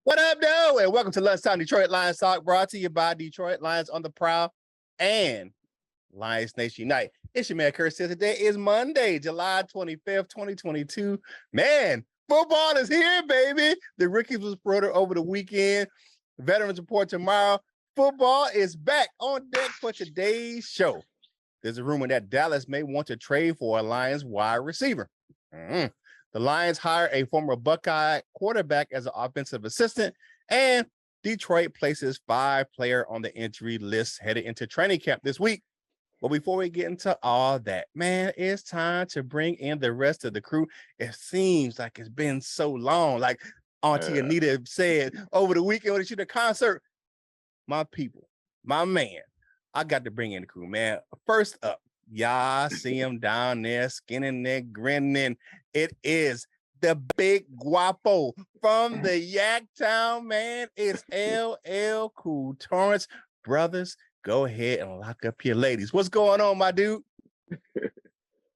What up, though? And welcome to Lunchtime Detroit Lions Talk, brought to you by Detroit Lions on the Prowl and Lions Nation Unite. It's your man, Curt. Today is Monday, July 25th, 2022. Man, football is here, baby. The rookies was promoted over the weekend. Veterans report tomorrow. Football is back on deck for today's show. There's a rumor that Dallas may want to trade for a Lions wide receiver. The Lions hire a former Buckeye quarterback as an offensive assistant, and Detroit places 5-player on the injury list headed into training camp this week. But before we get into all that, man, it's time to bring in the rest of the crew. It seems like it's been so long. Like Auntie Anita said over the weekend when she did a concert, my people, my man, I got to bring in the crew, man. First up, y'all see him down there, skinning there, grinning. It is the big guapo from the Yak Town, man. It's LL Cool Torrance. Brothers, go ahead and lock up your ladies. What's going on, my dude?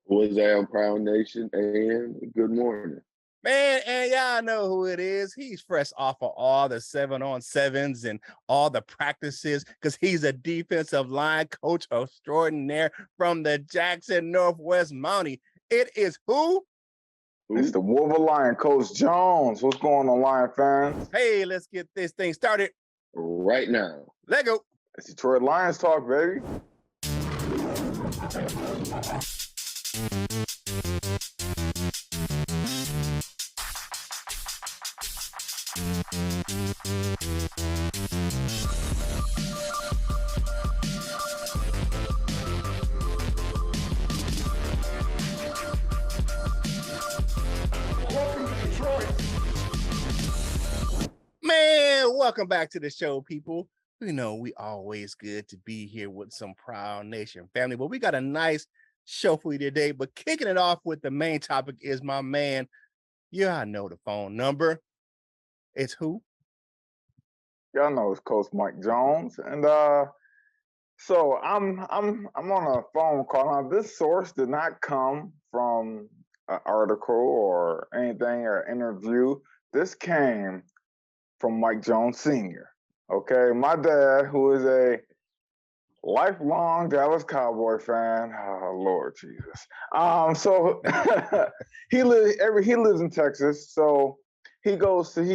What's up, Prowl Nation, and good morning. Man, and y'all know who it is. He's fresh off of all the 7-on-7s and all the practices because he's a defensive line coach extraordinaire from the Jackson Northwest Mountie. It is who? It's the Wolverine Lion, Coach Jones. What's going on, Lion fans? Hey, let's get this thing started Right now. Let go. It's Detroit Lions talk, baby. Welcome to Detroit. Man, welcome back to the show, people. You know, we always good to be here with some Proud Nation family, but we got a nice show for you today. But kicking it off with the main topic is my man. Yeah, I know the phone number. It's who? Y'all know it's Coach Mike Jones, and so I'm on a phone call. Now, this source did not come from an article or anything or interview. This came from Mike Jones Sr. Okay, my dad, who is a lifelong Dallas Cowboy fan. Oh Lord Jesus. So he lives in Texas. So he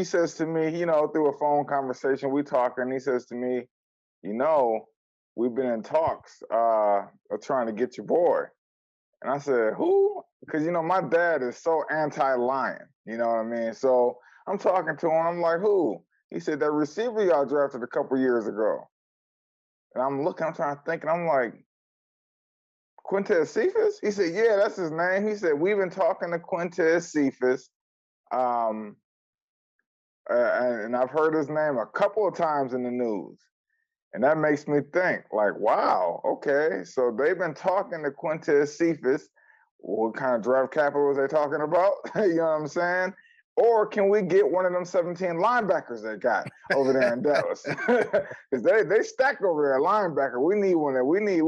says to me, through a phone conversation, we talk, and he says to me, we've been in talks of trying to get your boy. And I said, who? Because my dad is so anti-Lion. You know what I mean? So I'm talking to him. I'm like, who? He said, that receiver y'all drafted a couple years ago. And I'm looking, I'm trying to think, and I'm like, Quintez Cephus? He said, yeah, that's his name. He said, we've been talking to Quintez Cephus. And I've heard his name a couple of times in the news. And that makes me think, like, wow, okay. So they've been talking to Quintez Cephus. What kind of draft capital was they talking about? You know what I'm saying? Or can we get one of them 17 linebackers they got over there in Dallas? Because they stacked over there, linebacker. We need one. We need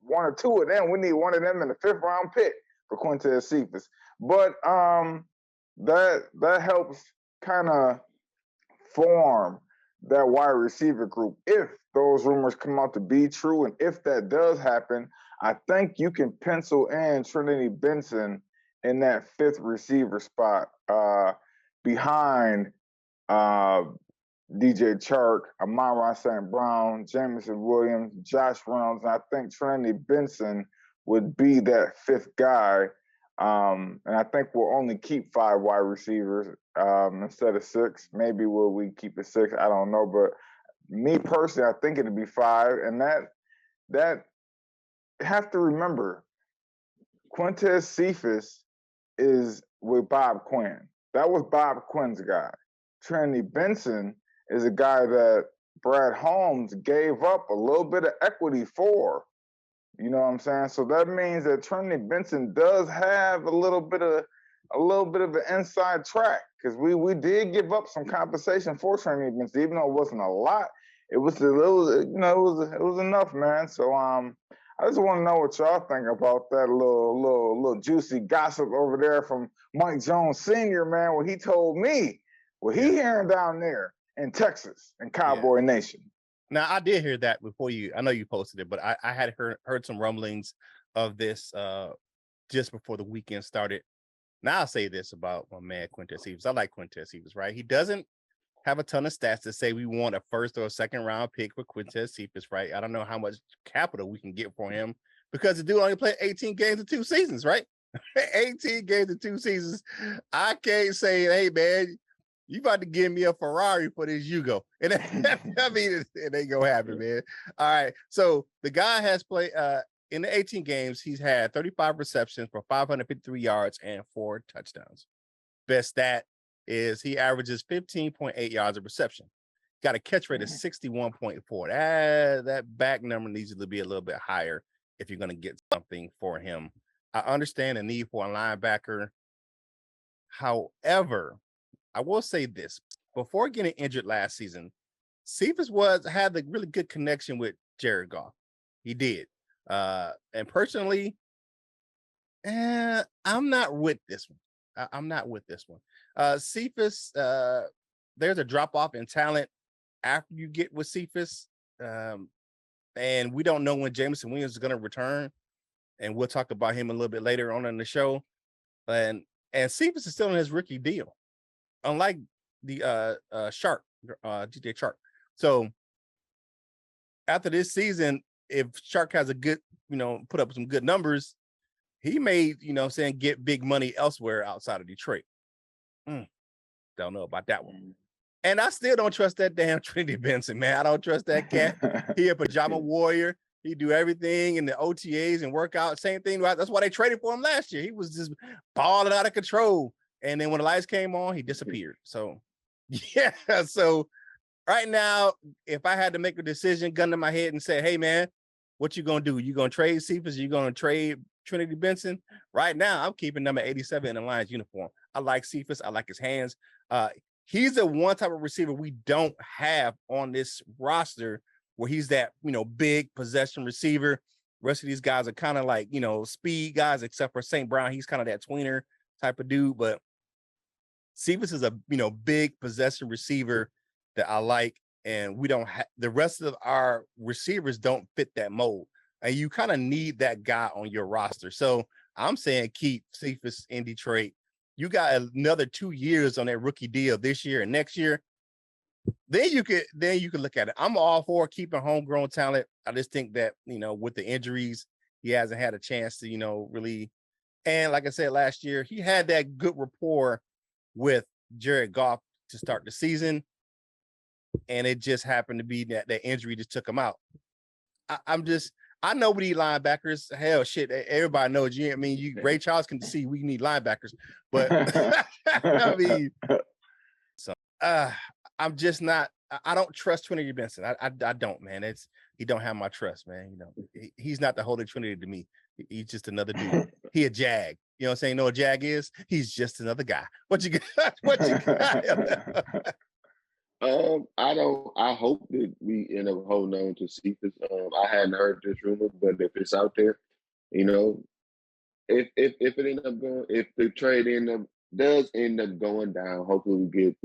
one or two of them. We need one of them in the 5th round pick for Quintez Cephus. But that helps kind of form that wide receiver group. If those rumors come out to be true, and if that does happen, I think you can pencil in Trinity Benson in that 5th receiver spot behind DJ Chark, Amon-Ra St. Brown, Jameson Williams, Josh Reynolds. And I think Trinity Benson would be that 5th guy. And I think we'll only keep 5 wide receivers instead of 6. Maybe will we keep it 6? I don't know. But me personally, I think it'd be 5. And that have to remember, Quintez Cephus is with Bob Quinn. That was Bob Quinn's guy. Trinity Benson is a guy that Brad Holmes gave up a little bit of equity for. You know what I'm saying? So that means that Trinity Benson does have a little bit of an inside track, because we did give up some compensation for Trinity Benson, even though it wasn't a lot. It was enough, man. So I just want to know what y'all think about that little juicy gossip over there from Mike Jones Sr., man, what he told me Well, he hearing down there in Texas and Cowboy Nation. Now, I did hear that before you. I know you posted it, but I had heard some rumblings of this just before the weekend started. Now, I'll say this about my man, Quintez Cephus. I like Quintez Cephus, right? He doesn't have a ton of stats to say we want a first or a second round pick for Quintez Cephus, right? I don't know how much capital we can get for him because the dude only played 18 games in 2 seasons, right? 18 games in 2 seasons. I can't say, hey, man, you about to give me a Ferrari for this Yugo. And I mean, it ain't gonna happen, man. All right. So the guy has played in the 18 games, he's had 35 receptions for 553 yards and 4 touchdowns. Best stat is he averages 15.8 yards of reception. Got a catch rate of 61.4. That back number needs to be a little bit higher if you're going to get something for him. I understand the need for a linebacker. However, I will say this. Before getting injured last season, Cephus had the really good connection with Jared Goff. He did. And personally, I'm not with this one. I'm not with this one. Cephus, there's a drop-off in talent after you get with Cephus. And we don't know when Jameson Williams is going to return. And we'll talk about him a little bit later on in the show. And Cephus is still in his rookie deal, unlike the Shark, DJ Shark. So after this season, if Shark has a good, put up some good numbers, he may, get big money elsewhere outside of Detroit. Don't know about that one. And I still don't trust that damn Trinity Benson, man. I don't trust that cat. He a pajama warrior. He do everything in the OTAs and workout. Same thing. That's why they traded for him last year. He was just balling out of control. And then when the lights came on, he disappeared. So, yeah. So right now, if I had to make a decision, gun to my head and say, hey, man, what you going to do? You going to trade Cephus? You going to trade Trinity Benson? Right now, I'm keeping number 87 in the Lions uniform. I like Cephus. I like his hands. He's the one type of receiver we don't have on this roster where he's that, big possession receiver. The rest of these guys are kind of like, speed guys, except for St. Brown. He's kind of that tweener type of dude. But Cephus is a, big possession receiver that I like. And we don't have the rest of our receivers don't fit that mold. And you kind of need that guy on your roster. So I'm saying keep Cephus in Detroit. You got another 2 years on that rookie deal this year and next year. Then you could look at it. I'm all for keeping homegrown talent. I just think that, with the injuries, he hasn't had a chance to, really. And like I said, last year, he had that good rapport with Jared Goff to start the season. And it just happened to be that injury just took him out. I know we need linebackers. Hell, shit, everybody knows. Ray Charles can see we need linebackers. But, I mean, so I'm just not. I don't trust Trinity Benson. I don't, man. He don't have my trust, man. He's not the Holy Trinity to me. He's just another dude. He a jag. You know what I'm saying? You know what a jag is? He's just another guy. What you got? What you got? I hope that we end up holding on to Cephus. I hadn't heard this rumor, but if it's out there, if the trade does end up going down, hopefully we get,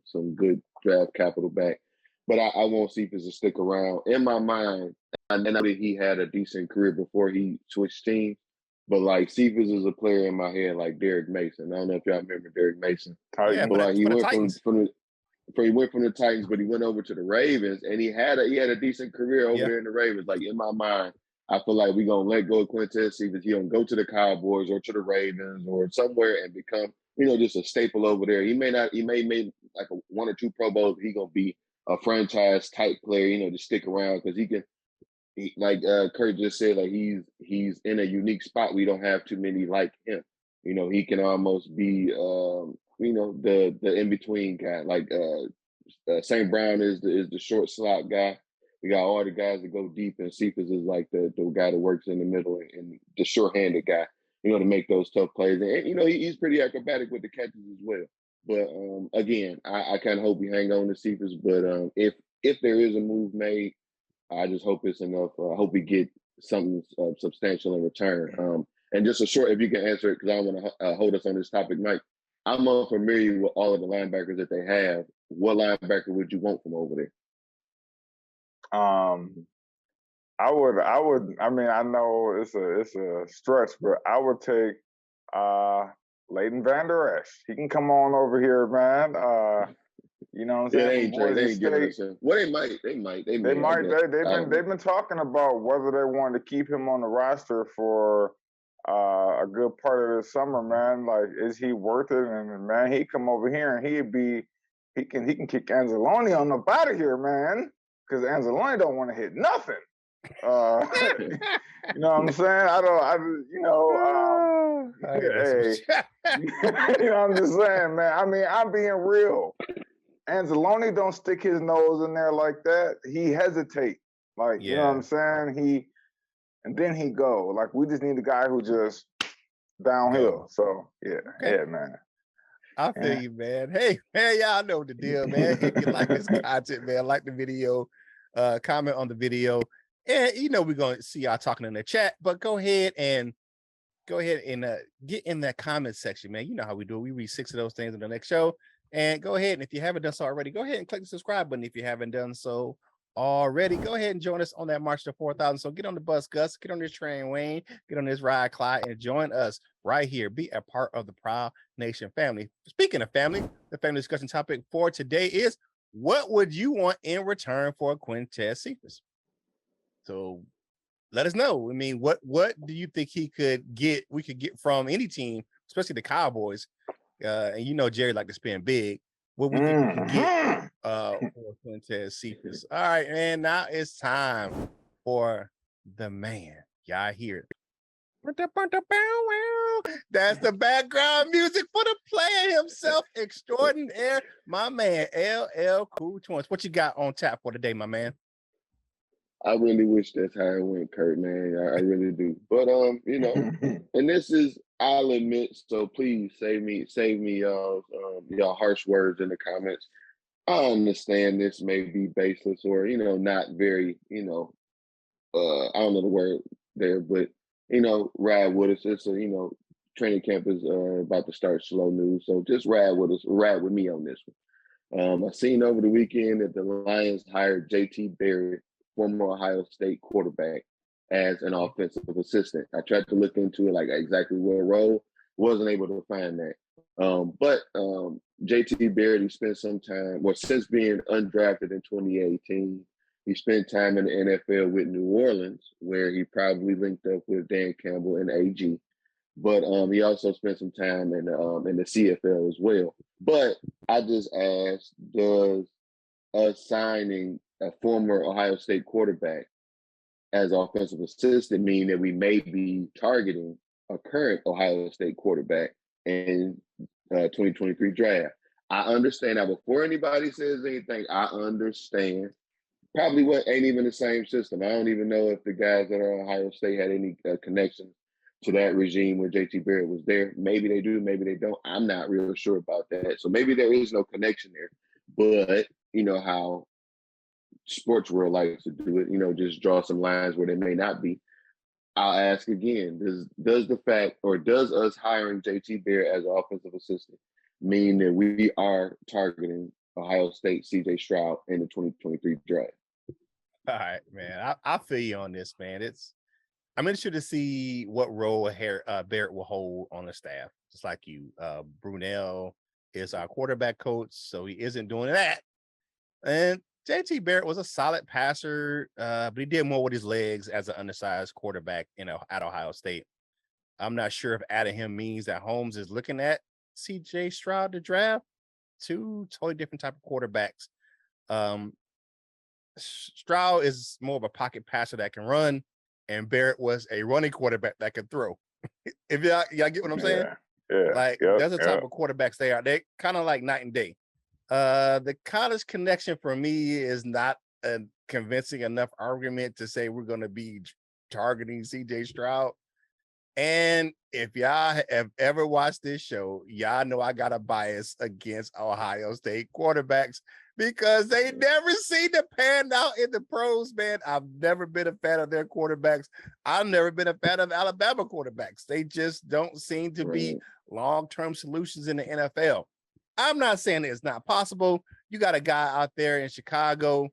some good draft capital back. But I want Cephus to stick around. In my mind, I know that he had a decent career before he switched teams. But like Cephus is a player in my head like Derek Mason. I don't know if y'all remember Derek Mason. Yeah, but like he went he went from the Titans, but he went over to the Ravens, and he had a decent career over there in the Ravens. Like in my mind, I feel like we're gonna let go of Quintez Cephus. He gonna go to the Cowboys or to the Ravens or somewhere and become, just a staple over there. He may make like 1 or 2 Pro Bowls. He gonna be a franchise type player, to stick around because he can. Like Curt just said, like he's in a unique spot. We don't have too many like him. He can almost be, the in between guy. Like St. Brown is the short slot guy. We got all the guys that go deep, and Cephus is like the guy that works in the middle and the short-handed guy. To make those tough plays. And he's pretty acrobatic with the catches as well. But again, I kind of hope we hang on to Cephus. But if there is a move made, I just hope it's enough. I hope we get something substantial in return. And just a short, if you can answer it, because I want to hold us on this topic, Mike. I'm unfamiliar with all of the linebackers that they have. What linebacker would you want from over there? I mean, I know it's a stretch, but I would take Leighton Vander Esch. He can come on over here, man. You know what I'm saying? They ain't From Boise giving State. us him. Well, they might. They've been talking about whether they wanted to keep him on the roster for a good part of the summer, man. Like, is he worth it? And man, he come over here and he can kick Anzalone on up out of here, man. Because Anzalone don't want to hit nothing. You know what I'm saying? Hey, you know what I'm just saying, man. I mean, I'm being real. Anzalone don't stick his nose in there like that. He hesitate. Like, you know what I'm saying? And then he go. Like, we just need a guy who just downhill. So, yeah, man. I feel you, man. Hey, man, y'all know the deal, man. If you like this content, man, like the video, comment on the video. And, we're going to see y'all talking in the chat, but go ahead and get in that comment section, man. You know how we do it. We read 6 of those things in the next show. And go ahead, and if you haven't done so already, go ahead and click the subscribe button. If you haven't done so already, go ahead and join us on that march to 4,000. So get on the bus, Gus, get on this train, Wayne, get on this ride, Clyde, and join us right here. Be a part of the Prowl Nation family. Speaking of family, the family discussion topic for today is, what would you want in return for Quintez Cephus? So let us know. I mean, what do you think we could get from any team, especially the Cowboys? And Jerry like to spend big. What we think we can get for Quintez Cephus. All right, man. Now it's time for the man. Y'all hear it. That's the background music for the player himself, extraordinaire, my man, LL Cool Joints. What you got on tap for today, my man? I really wish that's how it went, Curt, man. I really do. But and this is, I'll admit, so please save me y'all harsh words in the comments. I understand this may be baseless or not very I don't know the word there, but ride with us. It's a training camp is about to start, slow news, so just ride with me on this one. I seen over the weekend that the Lions hired JT Barrett, former Ohio State quarterback, as an offensive assistant. I tried to look into it, like exactly what role, wasn't able to find that. But JT Barrett, he spent some time, since being undrafted in 2018, he spent time in the NFL with New Orleans, where he probably linked up with Dan Campbell and AG. But he also spent some time in the CFL as well. But I just asked, does us signing a former Ohio State quarterback as offensive assistant mean that we may be targeting a current Ohio State quarterback in 2023 draft? I understand that before anybody says anything, I understand. Probably ain't even the same system. I don't even know if the guys that are Ohio State had any connection to that regime when JT Barrett was there. Maybe they do, maybe they don't. I'm not real sure about that. So maybe there is no connection there. But you know how sports world likes to do it, just draw some lines where they may not be. I'll ask again, does the fact, or does us hiring JT Barrett as an offensive assistant mean that we are targeting Ohio State CJ Stroud in the 2023 draft? All right, man. I feel you on this, man. I'm interested to see what role Barrett will hold on the staff. Just like you, Brunell is our quarterback coach, so he isn't doing that. And JT Barrett was a solid passer, but he did more with his legs as an undersized quarterback, at Ohio State. I'm not sure if adding him means that Holmes is looking at CJ Stroud to draft. Two totally different type of quarterbacks. Stroud is more of a pocket passer that can run, and Barrett was a running quarterback that can throw. If y'all get what I'm saying? Yeah. There's a type of quarterbacks they are. They're kind of like night and day. The college connection for me is not a convincing enough argument to say we're going to be targeting CJ Stroud. And if y'all have ever watched this show, y'all know I got a bias against Ohio State quarterbacks because they never seem to pan out in the pros, man. I've never been a fan of their quarterbacks. I've never been a fan of Alabama quarterbacks. They just don't seem to be long-term solutions in the NFL. I'm not saying it's not possible. You got a guy out there in Chicago,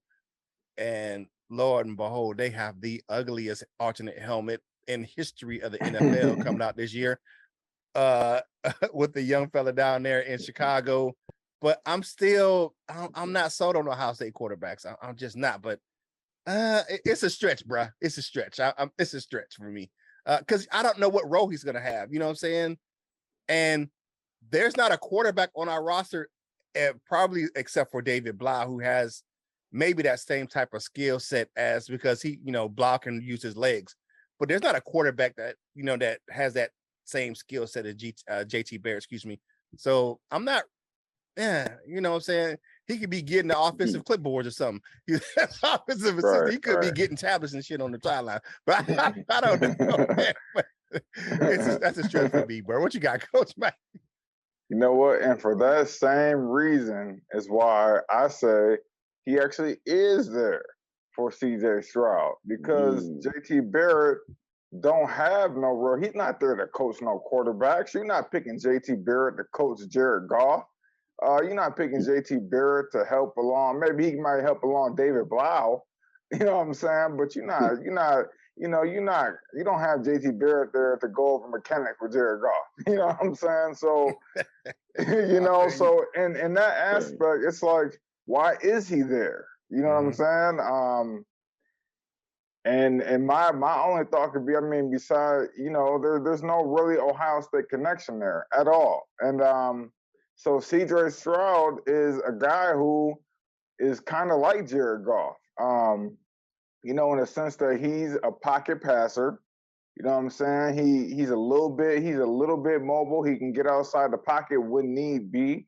and Lord and behold, they have the ugliest alternate helmet in history of the NFL coming out this year with the young fella down there in Chicago. But I'm not sold on Ohio State quarterbacks. I'm just not. But it's a stretch, bro. It's a stretch. It's a stretch for me because I don't know what role he's going to have. You know what I'm saying? And there's not a quarterback on our roster, probably except for David Blau, who has maybe that same type of skill set as because he, Blau can use his legs. But there's not a quarterback that, that has that same skill set as JT Barrett, excuse me. So I'm not, you know what I'm saying? He could be getting the offensive clipboards or something. Offensive assistant, he could be getting tablets and shit on the sideline. But I don't know, man. That's a stretch for me, bro. What you got, Coach Mike? You know what? And for that same reason is why I say he actually is there for CJ Stroud, because JT Barrett don't have no role. He's not there to coach no quarterbacks. You're not picking JT Barrett to coach Jared Goff. You're not picking JT Barrett to help along. Maybe he might help along David Blau. You know what I'm saying? But you don't have JT Barrett there to go over mechanic with Jared Goff. You know what I'm saying? So, so in that aspect, it's like, why is he there? You know what I'm saying? And my only thought could be, besides, there's no really Ohio State connection there at all. And so CJ Stroud is a guy who is kind of like Jared Goff. In the sense that he's a pocket passer. You know what I'm saying? He's a little bit mobile. He can get outside the pocket when need be.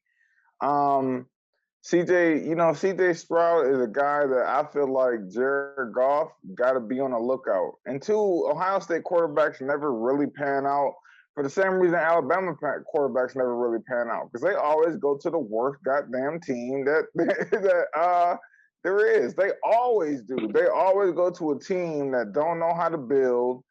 CJ Stroud is a guy that I feel like Jared Goff got to be on the lookout. And two, Ohio State quarterbacks never really pan out for the same reason Alabama quarterbacks never really pan out, because they always go to the worst goddamn team that there is. They always do. They always go to a team that don't know how to build.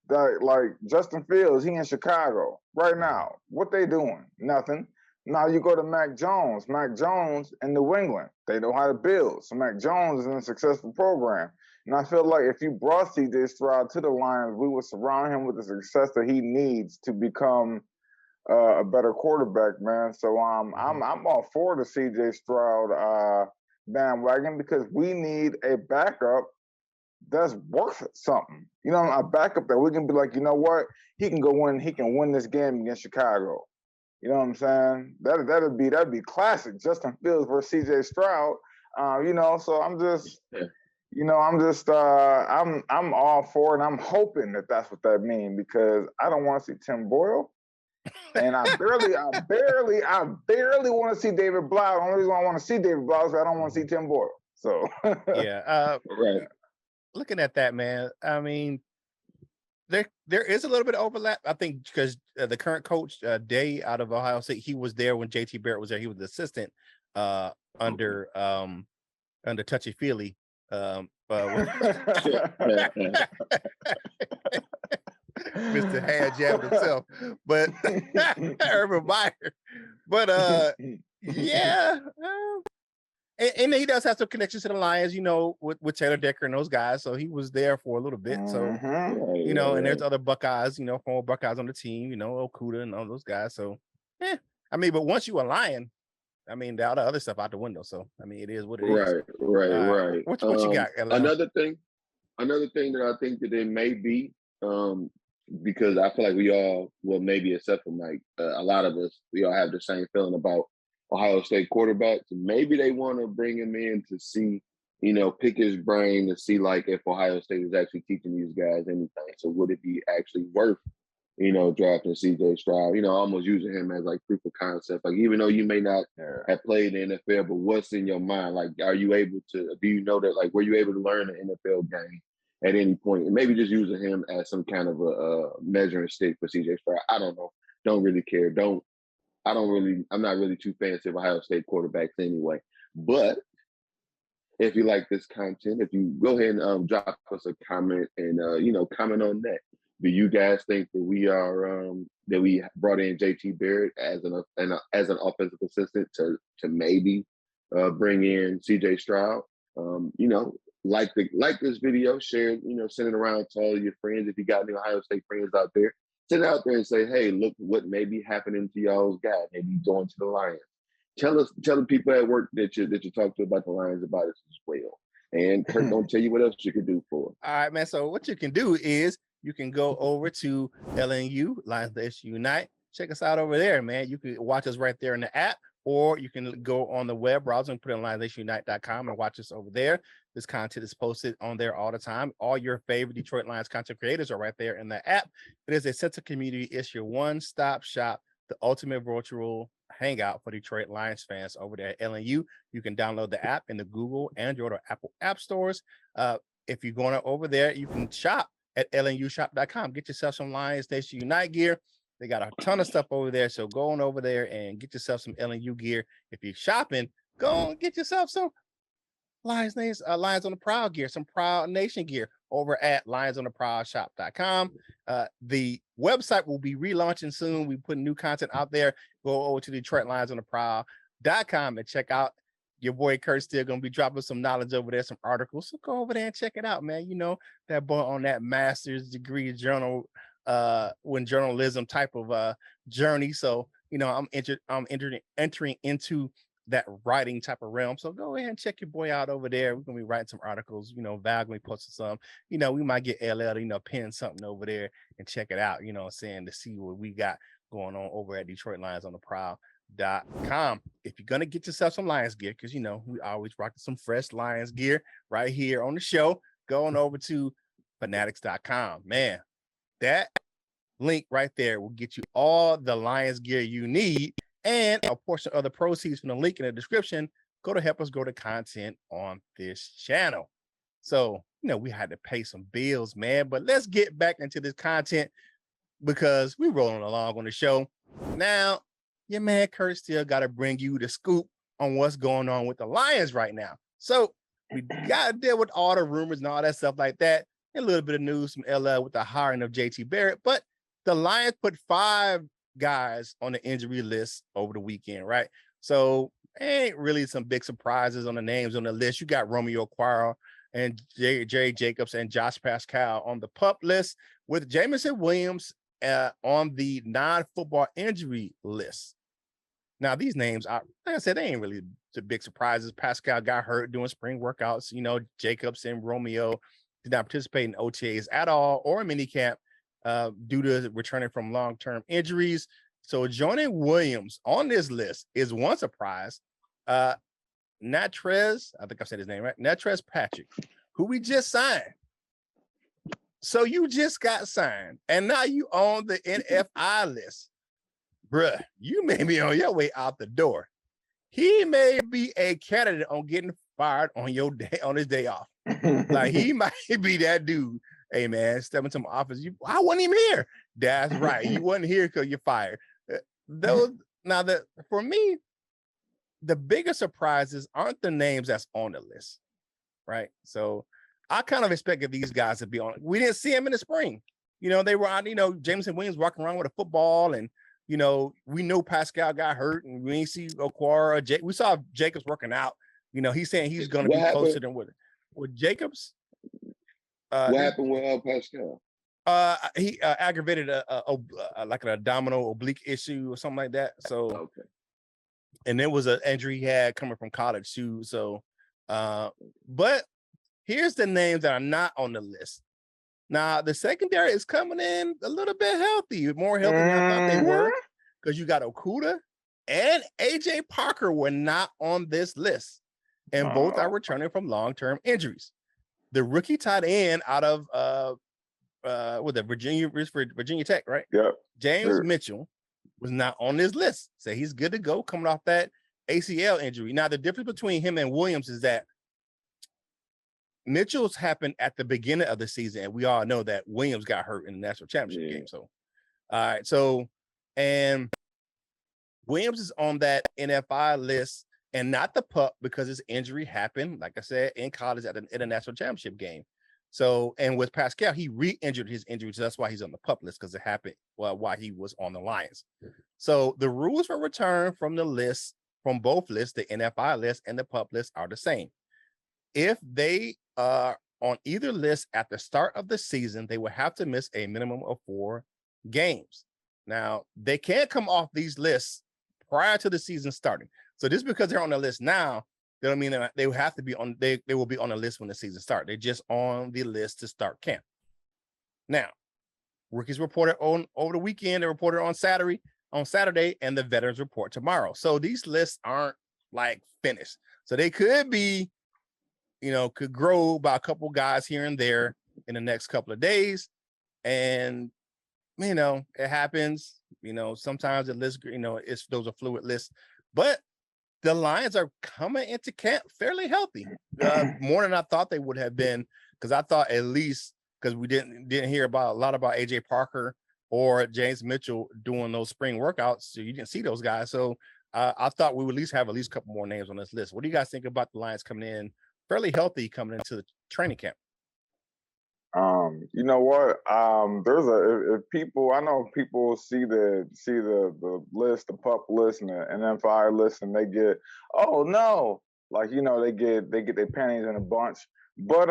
That, like Justin Fields, he in Chicago right now. What they doing? Nothing. Now you go to Mac Jones. Mac Jones in New England, they know how to build. So Mac Jones is in a successful program. And I feel like if you brought CJ Stroud to the Lions, we would surround him with the success that he needs to become a better quarterback, man. So I'm all for the CJ Stroud bandwagon, because we need a backup that's worth something. A backup that we can be like, you know what, he can win this game against Chicago. You know what I'm saying? That'd be classic. Justin Fields versus CJ Stroud. So I'm all for it. And I'm hoping that that's what that means, because I don't want to see Tim Boyle. And I barely want to see David Blau. The only reason I want to see David Blau is I don't want to see Tim Boyle. So yeah, right. Looking at that, man, there is a little bit of overlap. I think because the current coach, Day out of Ohio State, he was there when JT Barrett was there. He was the assistant under Touchy Feely. Mr. Hand Jab himself, but Urban Meyer. But yeah. And he does have some connections to the Lions, with Taylor Decker and those guys. So he was there for a little bit. So, and there's other Buckeyes, former Buckeyes on the team, Okuda and all those guys. So, but once you a Lion, all the other stuff out the window. So, it is what it is. Right. What you got, LL? Another thing that I think that it may be, because I feel like we all, well, maybe except for Mike, a lot of us, we all have the same feeling about Ohio State quarterbacks. Maybe they want to bring him in to see, pick his brain to see like if Ohio State is actually teaching these guys anything. So would it be actually worth, drafting CJ Stroud, almost using him as like proof of concept. Like, even though you may not have played in the NFL, but what's in your mind? Like, are you able to, do you know that, like, were you able to learn an NFL game at any point? And maybe just using him as some kind of a measuring stick for CJ Stroud. I don't know. Don't really care. I'm not really too fancy of Ohio State quarterbacks anyway. But if you like this content, if you go ahead and drop us a comment and comment on that. Do you guys think that we are that we brought in JT Barrett as an offensive assistant to maybe bring in CJ Stroud? Like this video, share, send it around to all your friends. If you got any Ohio State friends out there, send it out there and say, hey, look what may be happening to y'all's guy. Maybe going to the Lions. Tell the people at work that you talk to about the Lions about us as well. And Curt gonna tell you what else you can do for it. All right, man. So what you can do is you can go over to LNU, Lions Nation Unite. Check us out over there, man. You can watch us right there in the app, or you can go on the web browser and put in lionsnationunite.com and watch us over there. This content is posted on there all the time. All your favorite Detroit Lions content creators are right there in the app. It is a sense of community. It's your one-stop shop, the ultimate virtual hangout for Detroit Lions fans over there at LNU. You can download the app in the Google, Android, or Apple app stores. If you're going over there, you can shop at lnushop.com. Get yourself some Lions Nation Unite gear. They got a ton of stuff over there. So go on over there and get yourself some LNU gear. If you're shopping, go and get yourself some Lions on the Prowl gear, some Prowl Nation gear over at lionsontheprowlshop.com. The website will be relaunching soon. We put new content out there. Go over to Detroit lionsontheprowl.com and check out. Your boy Curt still gonna be dropping some knowledge over there, some articles. So go over there and check it out, man. That boy on that master's degree journalism type of journey. So I'm entering into that writing type of realm. So go ahead and check your boy out over there. We're gonna be writing some articles. Val gonna be posting some. We might get LL to pen something over there and check it out. To see what we got going on over at Detroit Lions on the Prowl.com. If you're gonna get yourself some Lions gear, because we always rocking some fresh Lions gear right here on the show, going over to fanatics.com. Man, that link right there will get you all the Lions gear you need, and a portion of the proceeds from the link in the description go to help us grow the content on this channel. So we had to pay some bills, man, but let's get back into this content because we're rolling along on the show. Now, your man Curt still got to bring you the scoop on what's going on with the Lions right now. So we got to deal with all the rumors and all that stuff like that. And a little bit of news from LL with the hiring of JT Barrett. But the Lions put 5 guys on the injury list over the weekend, right? So ain't really some big surprises on the names on the list. You got Romeo Okwara and Jerry Jacobs and Josh Pascal on the PUP list, with Jameson Williams on the non-football injury list. Now, these names, like I said, they ain't really the big surprises. Pascal got hurt doing spring workouts. Jacobs and Romeo did not participate in OTAs at all or minicamp due to returning from long-term injuries. So joining Williams on this list is one surprise. Natrez, I think I said his name right, Natrez Patrick, who we just signed. So you just got signed, and now you on the NFI list. Bruh, you may be on your way out the door. He may be a candidate on getting fired on his day off. Like, he might be that dude. Hey, man, step into my office. I wasn't even here. That's right. You wasn't here because you're fired. For me, the bigger surprises aren't the names that's on the list, right? So I kind of expected these guys to be on. We didn't see them in the spring. They were on, Jameson Williams walking around with a football, and, we know Pascal got hurt, and we didn't see Okwara. We saw Jacobs working out. He's saying he's going to be closer than with Jacobs. What happened with Pascal? He aggravated like an abdominal oblique issue or something like that. So, okay. And there was an injury he had coming from college too. So, but here's the names that are not on the list. Now, the secondary is coming in a little bit healthy, more healthy than I thought they were, because you got Okudah and AJ Parker were not on this list, and both are returning from long-term injuries. The rookie tight end out of Virginia Tech, right? Yep. James Mitchell was not on this list. So he's good to go coming off that ACL injury. Now, the difference between him and Williams is that Mitchell's happened at the beginning of the season, and we all know that Williams got hurt in the national championship game. So, all right. So, and Williams is on that NFI list and not the pup because his injury happened, like I said, in college at an international championship game. So, and with Pascal, he re-injured his injury, so that's why he's on the pup list, because it happened while he was on the Lions. So the rules for return from the list, from both lists, the NFI list and the pup list, are the same. If they are on either list at the start of the season, they will have to miss a minimum of 4 games. Now, they can't come off these lists prior to the season starting. So just because they're on the list now, that don't mean that they will have to be on. They will be on the list when the season starts. They're just on the list to start camp. Now, rookies reported on over the weekend. They reported on Saturday, and the veterans report tomorrow. So these lists aren't like finished. So they could be, could grow by a couple guys here and there in the next couple of days. And, it happens, sometimes the list, those are fluid lists, but the Lions are coming into camp fairly healthy, more than I thought they would have been. Cause I thought, at least because we didn't hear a lot about AJ Parker or James Mitchell doing those spring workouts. So you didn't see those guys. So I thought we would at least have a couple more names on this list. What do you guys think about the Lions coming in fairly healthy coming into the training camp? You know what? If people, I know people see the list, the pup list and the NFI list, and they get, oh no, like they get their panties in a bunch. But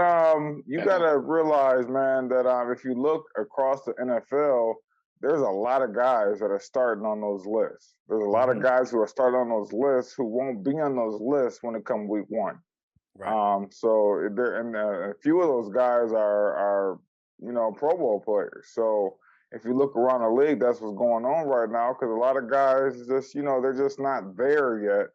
you gotta realize, man, that if you look across the NFL, there's a lot of guys that are starting on those lists. There's a lot of guys who are starting on those lists who won't be on those lists when it comes week 1. Right. So a few of those guys are Pro Bowl players. So if you look around the league, that's what's going on right now, because a lot of guys just they're just not there yet,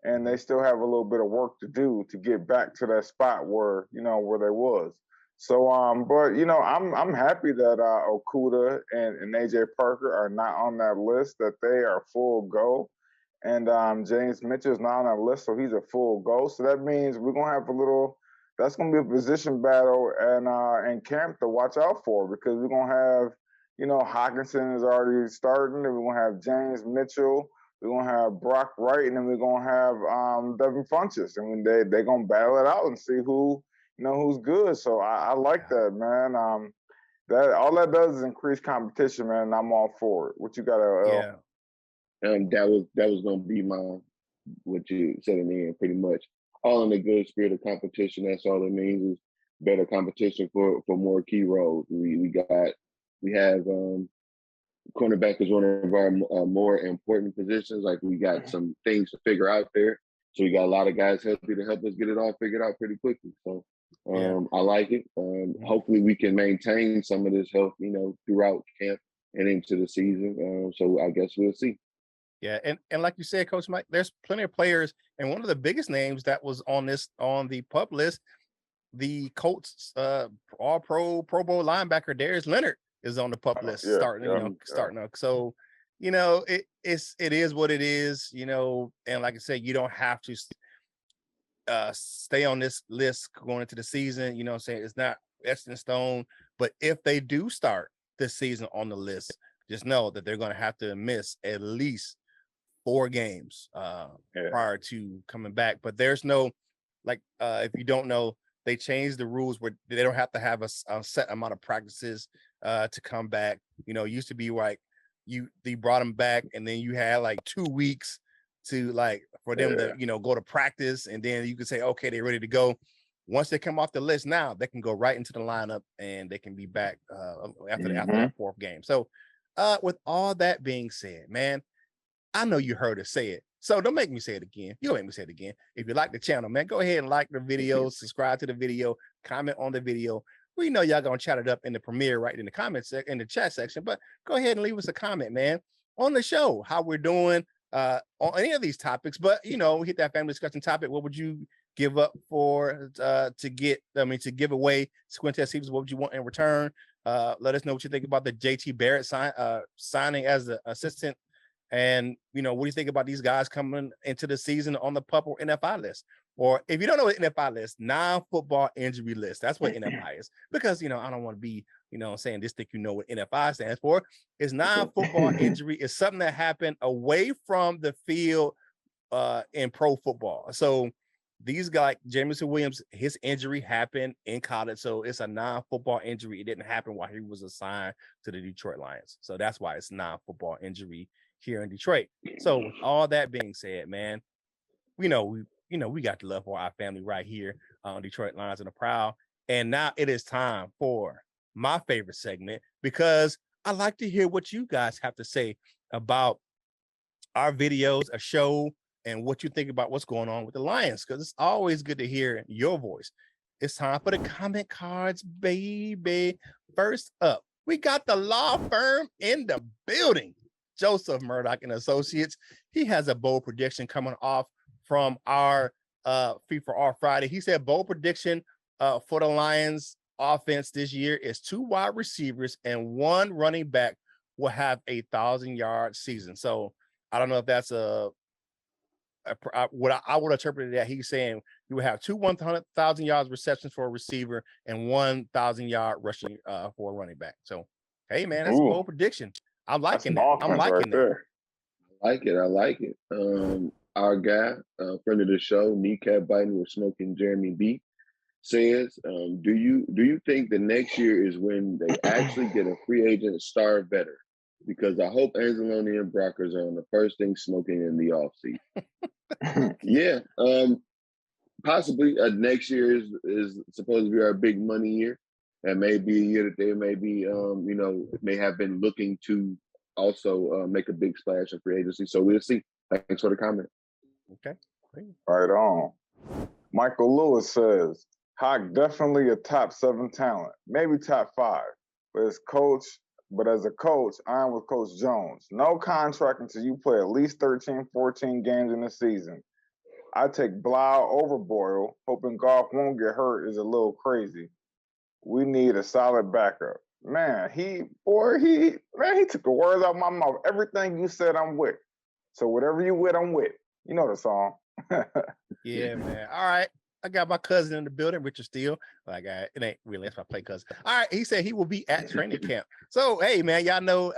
and they still have a little bit of work to do to get back to that spot where where they was. So but I'm happy that Okudah and AJ Parker are not on that list, that they are full go. And James Mitchell is not on that list, so he's a full go. So that means we're gonna have that's gonna be a position battle and camp to watch out for, because we're gonna have, Hockenson is already starting, and we're gonna have James Mitchell, we're gonna have Brock Wright, and then we're gonna have Devin Funchess. And they're gonna battle it out and see who who's good. So I like that, man. That all that does is increase competition, man. And I'm all for it. What you got, LL? Yeah. That was gonna be what you said in the end, pretty much. All in the good spirit of competition. That's all it means, is better competition for more key roles. We have cornerback is one of our more important positions. Like, we got some things to figure out there. So we got a lot of guys healthy to help us get it all figured out pretty quickly. So I like it. Hopefully we can maintain some of this health, throughout camp and into the season. So I guess we'll see. Yeah, and like you said, Coach Mike, there's plenty of players, and one of the biggest names that was on the pup list, the Colts All Pro Bowl linebacker Darius Leonard is on the pup list, starting up. So, it is what it is, and like I said, you don't have to stay on this list going into the season. Saying it's not etched in stone, but if they do start this season on the list, just know that they're going to have to miss at least 4 games prior to coming back. But there's no, if you don't know, they changed the rules where they don't have to have a set amount of practices to come back. It used to be like they brought them back, and then you had like 2 weeks to for them to go to practice, and then you could say, okay, they're ready to go. Once they come off the list, now they can go right into the lineup, and they can be back after that 4th game. So with all that being said, man, I know you heard us say it, so don't make me say it again. You'll make me say it again. If you like the channel, man, go ahead and like the video, subscribe to the video, comment on the video. We know y'all gonna chat it up in the premiere, right in the comments in the chat section, but go ahead and leave us a comment, man, on the show, how we're doing on any of these topics. But hit that family discussion topic. What would you give up for to give away Quintez Cephus? What would you want in return? Let us know what you think about the JT Barrett signing as the assistant. And, what do you think about these guys coming into the season on the pup or NFI list? Or if you don't know what NFI list, non-football injury list, that's what NFI is. Because, I don't want to be, saying this think what NFI stands for. It's non-football injury. It's something that happened away from the field in pro football. So these guys, Jamison Williams, his injury happened in college. So it's a non-football injury. It didn't happen while he was assigned to the Detroit Lions. So that's why it's non-football injury here in Detroit. So with all that being said, man, we got the love for our family right here on Detroit Lions and the Prowl. And now it is time for my favorite segment, because I like to hear what you guys have to say about our videos, a show, and what you think about what's going on with the Lions, because it's always good to hear your voice. It's time for the comment cards, baby. First up, we got the law firm in the building. Joseph Murdoch and Associates. He has a bold prediction coming off from our FIFA Friday. He said bold prediction for the Lions offense this year is 2 wide receivers and 1 running back will have a 1,000-yard season. So I don't know if that's what I would interpret that he's saying you would have 2 100,000 yards receptions for a receiver and 1,000-yard rushing for a running back. So, hey man, that's a bold prediction. I'm liking that. I'm liking that. I like it. Our guy, friend of the show, kneecap biting with smoking Jeremy B, says, do you think the next year is when they actually get a free agent star veteran? Because I hope Anzalone and Brockers are on the first thing smoking in the offseason. Yeah, possibly. Next year is supposed to be our big money year, and maybe a year that they may have been looking to also make a big splash in free agency. So we'll see. Thanks for the comment. Okay. Right on. Michael Lewis says, Hawk definitely a top 7 talent, maybe top 5. But as a coach, I'm with Coach Jones. No contract until you play at least 13, 14 games in a season. I take Blau over Boyle. Hoping Goff won't get hurt is a little crazy. We need a solid backup. Man, he took the words out of my mouth. Everything you said, I'm with. So whatever you with, I'm with. You know the song. Yeah, man. All right. I got my cousin in the building, Richard Steele. It ain't really, that's my play cousin. All right. He said he will be at training camp. So, hey, man, y'all know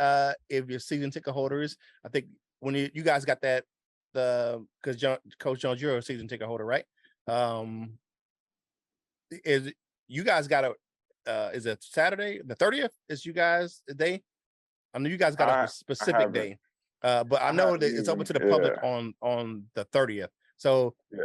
if you're season ticket holders, I think when you guys got that, because Coach Jones, you're a season ticket holder, right? Is you guys got is it Saturday, the 30th? Is you guys the day? I know you guys got a specific day. But I know that it's open to the public on the 30th. So, yeah.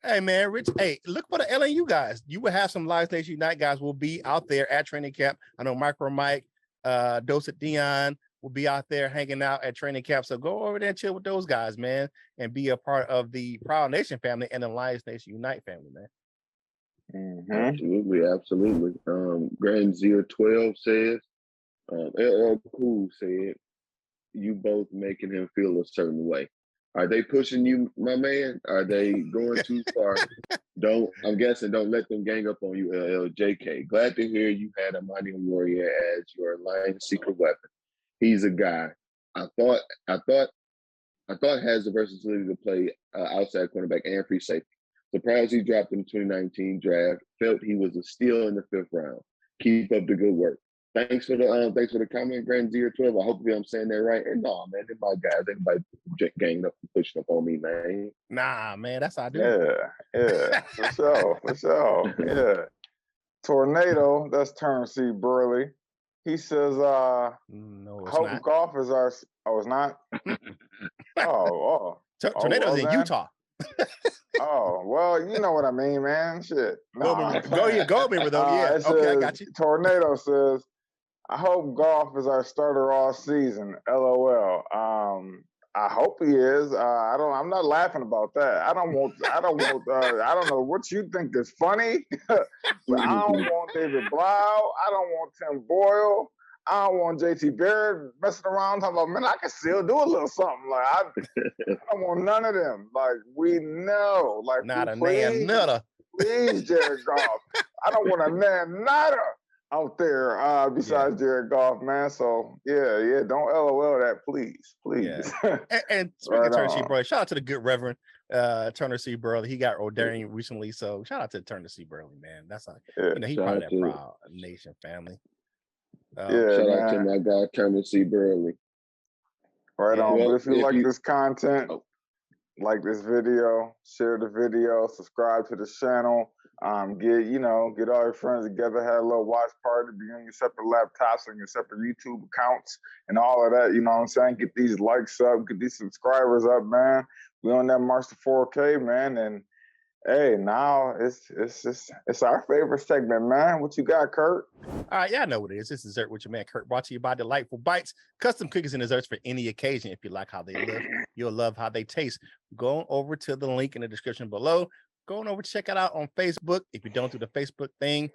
Hey, man, Rich, hey, look for the LNU guys. You will have some Lions Nation Unite guys will be out there at training camp. I know Micro Mike, Doset Dion will be out there hanging out at training camp. So go over there and chill with those guys, man, and be a part of the Proud Nation family and the Lions Nation Unite family, man. Mm-hmm. Absolutely. Grand Zero 12 says, LL Cool said, you both making him feel a certain way. Are they pushing you, my man? Are they going too far? I'm guessing don't let them gang up on you, LLJK. Glad to hear you had a Mighty Warrior as your Lion's secret weapon. He's a guy I thought has the versatility to play outside cornerback and free safety. Surprised he dropped in the 2019 draft. Felt he was a steal in the 5th round. Keep up the good work. Thanks for the comment, Grand Zero 12. I hope I'm saying that right. And no, man, they're my guys. Everybody ganging up and pushing up on me, man. Nah, man, that's how I do. Yeah, for sure. Yeah. Tornado, that's Turner C. Burley. He says, no, hope not. Golf is our. Oh, it's not? Tornado's in Utah. Oh, well, you know what I mean, man. Shit. Go remember though. Yeah. Okay, I got you. Tornado says, I hope Golf is our starter all season. LOL. I hope he is. I'm not laughing about that. I don't know what you think is funny, but I don't want David Blau. I don't want Tim Boyle. I don't want JT Barrett messing around talking about, man, I can still do a little something. Like I don't want none of them. Like we know. Like not a damn nutter. Please, Jared Goff. I don't want a damn nutter out there besides Jared Goff, man. So yeah, don't LOL that, please. Yeah. And speaking of Turner C. Burley, shout out to the good Reverend Turner C. Burley. He got ordained recently, so shout out to Turner C. Burley, man. That's like he's part of that Proud Nation family. Shout out to my guy Turner C. Burley. Right on. But if you like this content, like this video, share the video, subscribe to the channel. Get all your friends together, have a little watch party, be on your separate laptops and your separate YouTube accounts and all of that. You know what I'm saying? Get these likes up, get these subscribers up, man. We on that march to 4K, man. And hey, now it's our favorite segment, man. What you got, Curt? All right, y'all know what it is. This is Dessert with your man Curt, brought to you by Delightful Bites, custom cookies and desserts for any occasion. If you like how they look, you'll love how they taste. Go over to the link in the description below. Go on over, check it out on Facebook. If you don't do the Facebook thing,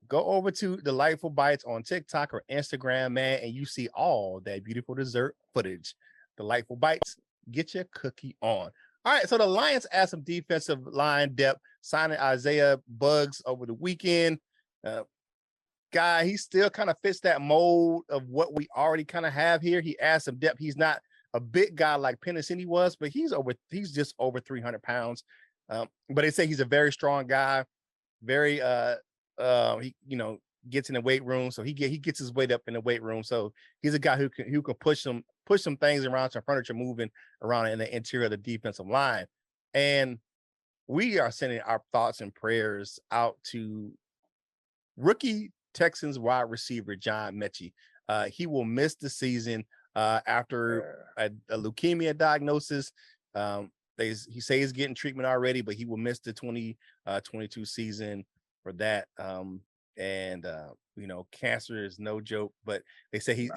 go over to Delightful Bites on TikTok or Instagram, man, and you see all that beautiful dessert footage. Delightful Bites, get your cookie on. All right, so the Lions add some defensive line depth, signing Isaiah Buggs over the weekend. Guy, he still kind of fits that mold of what we already kind of have here. He adds some depth. He's not a big guy like Pennicini was, but he's just over 300 pounds. But they say he's a very strong guy, very he gets in the weight room, so he gets his weight up in the weight room. So he's a guy who can push some things around, some furniture moving around in the interior of the defensive line. And we are sending our thoughts and prayers out to rookie Texans wide receiver John Mechie. He will miss the season after a leukemia diagnosis. He says he's getting treatment already, but he will miss the 2022 season for that. Cancer is no joke, but they say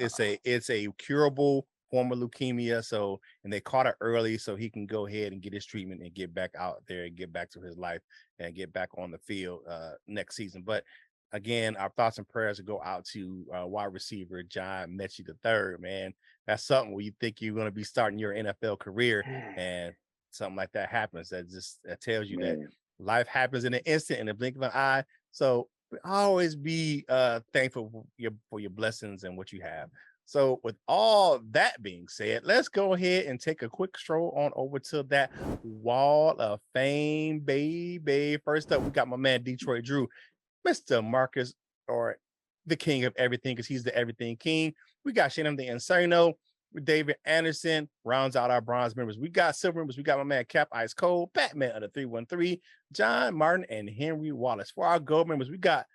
it's a curable form of leukemia. So, and they caught it early, so he can go ahead and get his treatment and get back out there and get back to his life and get back on the field next season. But again, our thoughts and prayers go out to wide receiver John Mechie III, man. That's something where you think you're going to be starting your NFL career and something like that happens. That tells you that life happens in an instant, in a blink of an eye. So always be thankful for your blessings and what you have. So with all that being said, let's go ahead and take a quick stroll on over to that wall of fame, baby. First up, we got my man Detroit Drew, Mr. Marcus, or the king of everything, because he's the everything king. We got Shannon the Insano, David Anderson rounds out our bronze members. We got silver members. We got my man Cap Ice Cold, Batman of the 313, John Martin, and Henry Wallace. For our gold members, we got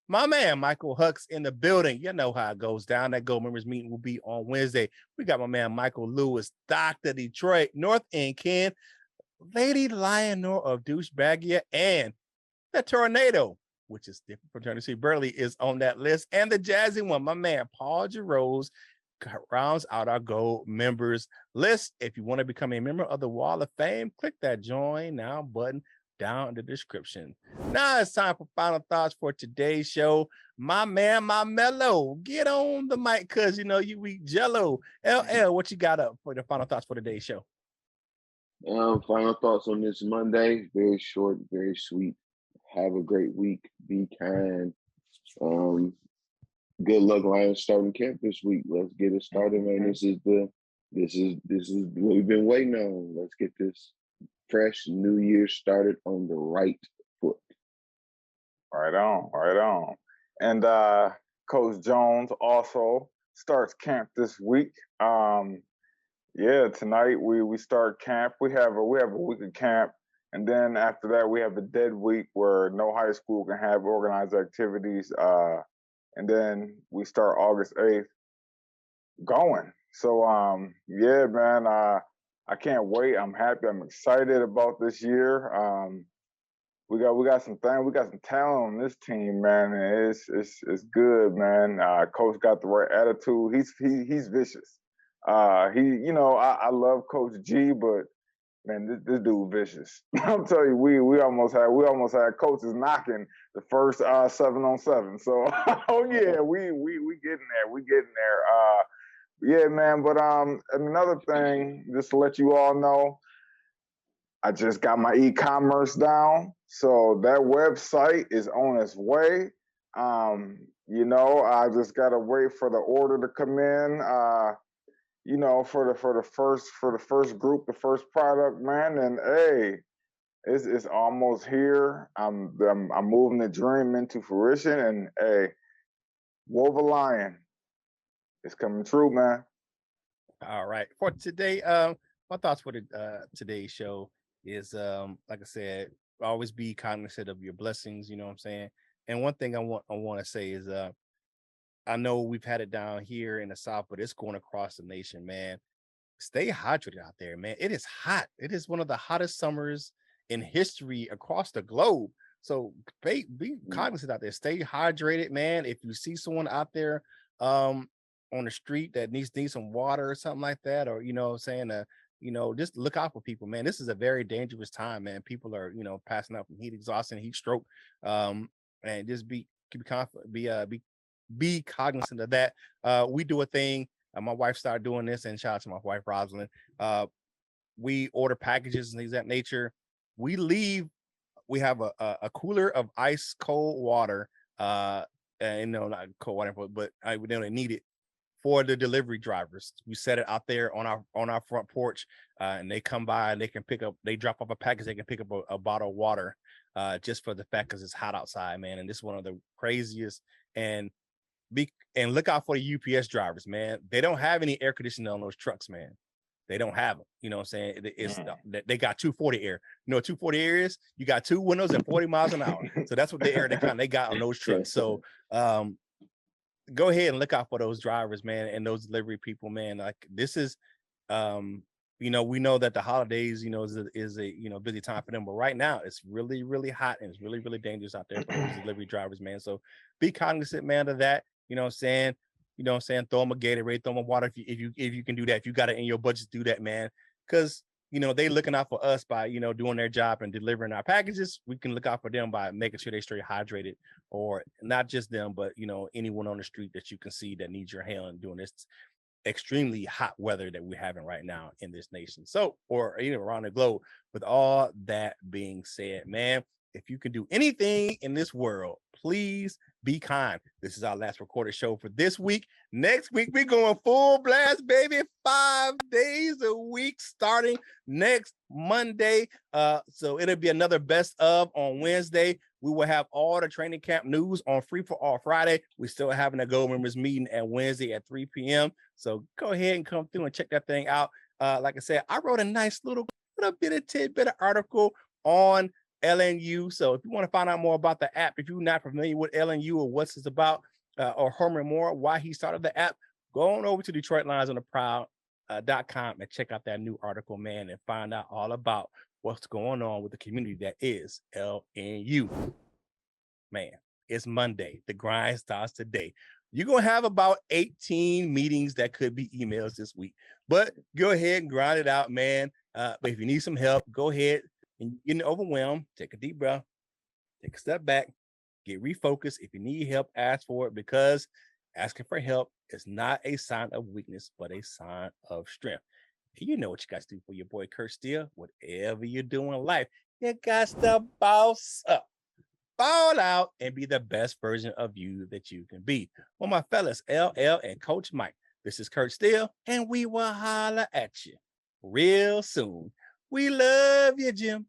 my man Michael Hux in the building. You know how it goes down. That gold members meeting will be on Wednesday. We got my man Michael Lewis, Dr. Detroit, North End Ken, Lady Lionor of Douchebagia, and the Tornado, which is different from Tennessee Burley, is on that list. And the jazzy one, my man Paul Jarose, rounds out our gold members list. If you want to become a member of the Wall of Fame, click that join now button down in the description. Now it's time for final thoughts for today's show. My man, my mellow, get on the mic, cause you eat jello. LL, what you got up for the final thoughts for today's show? Final thoughts on this Monday. Very short, very sweet. Have a great week. Be kind. Good luck, Lions, starting camp this week. Let's get it started, man. This is what we've been waiting on. Let's get this fresh new year started on the right foot. Right on. And Coach Jones also starts camp this week. Tonight we start camp. We have a week of camp, and then after that we have a dead week where no high school can have organized activities. And then we start August 8th going. So man, I can't wait. I'm happy. I'm excited about this year. We got some talent on this team, man. And it's good, man. Coach got the right attitude. He's vicious. I love Coach G, but man, this dude vicious. I'm telling you, we almost had coaches knocking the first 7-on-7. So we getting there. We getting there. Man. But another thing, just to let you all know, I just got my e-commerce down, so that website is on its way. I just gotta wait for the order to come in. For the first group, the first product, man, and hey, it's almost here. I'm moving the dream into fruition, and hey, Wolver Lion, it's coming true, man. All right, for today, my thoughts for today's show is, like I said, always be cognizant of your blessings. You know what I'm saying? And one thing I want to say is, I know we've had it down here in the South, but it's going across the nation, man. Stay hydrated out there, man. It is hot. It is one of the hottest summers in history across the globe. So be cognizant out there. Stay hydrated, man. If you see someone out there on the street that needs some water or something like that, or just look out for people, man. This is a very dangerous time, man. People are, passing out from heat exhaustion, heat stroke. And just be confident, be cognizant of that. We do a thing. My wife started doing this, and shout out to my wife, Rosalind. We order packages and things of that nature. We have a cooler of ice cold water, and not cold water, but we don't need it for the delivery drivers. We set it out there on our front porch, and they come by and they drop off a package, they can pick up a bottle of water, just for the fact because it's hot outside, man. And this is one of the craziest. And look out for the UPS drivers, man. They don't have any air conditioning on those trucks, man. They don't have them. You know what I'm saying? They got 240 air. You know what 240 air is? You got two windows and 40 miles an hour. So that's what the air they got on those trucks. So go ahead and look out for those drivers, man, and those delivery people, man. Like this is we know that the holidays, is a busy time for them, but right now it's really, really hot and it's really, really dangerous out there for those delivery drivers, man. So be cognizant, man, of that. You know what I'm saying? Throw them a Gatorade, throw them a water if you can do that. If you got it in your budget, do that, man. Because they looking out for us by doing their job and delivering our packages. We can look out for them by making sure they stay hydrated, or not just them, but anyone on the street that you can see that needs your hand during this extremely hot weather that we're having right now in this nation. So, or around the globe. With all that being said, man, if you can do anything in this world, please be kind. This is our last recorded show for this week. Next week, we're going full blast, baby. 5 days a week starting next Monday. So it'll be another best of on Wednesday. We will have all the training camp news on Free for All Friday. We're still having a Gold Members meeting at Wednesday at 3 p.m. So go ahead and come through and check that thing out. Like I said, I wrote a nice little bit of tidbit article on LNU. So if you want to find out more about the app, if you're not familiar with LNU or what it's about, or Herman Moore, why he started the app, go on over to Detroit Lions on the Prowl.com and check out that new article, man, and find out all about what's going on with the community that is LNU. Man, it's Monday. The grind starts today. You're going to have about 18 meetings that could be emails this week, but go ahead and grind it out, man. But if you need some help, go ahead. And you're getting overwhelmed, take a deep breath, take a step back, get refocused. If you need help, ask for it, because asking for help is not a sign of weakness, but a sign of strength. You know what you guys do for your boy Curt Steele. Whatever you're doing in life, you got to boss up, ball out, and be the best version of you that you can be. Well, my fellas, LL and Coach Mike, this is Curt Steele, and we will holler at you real soon. We love you, Jim.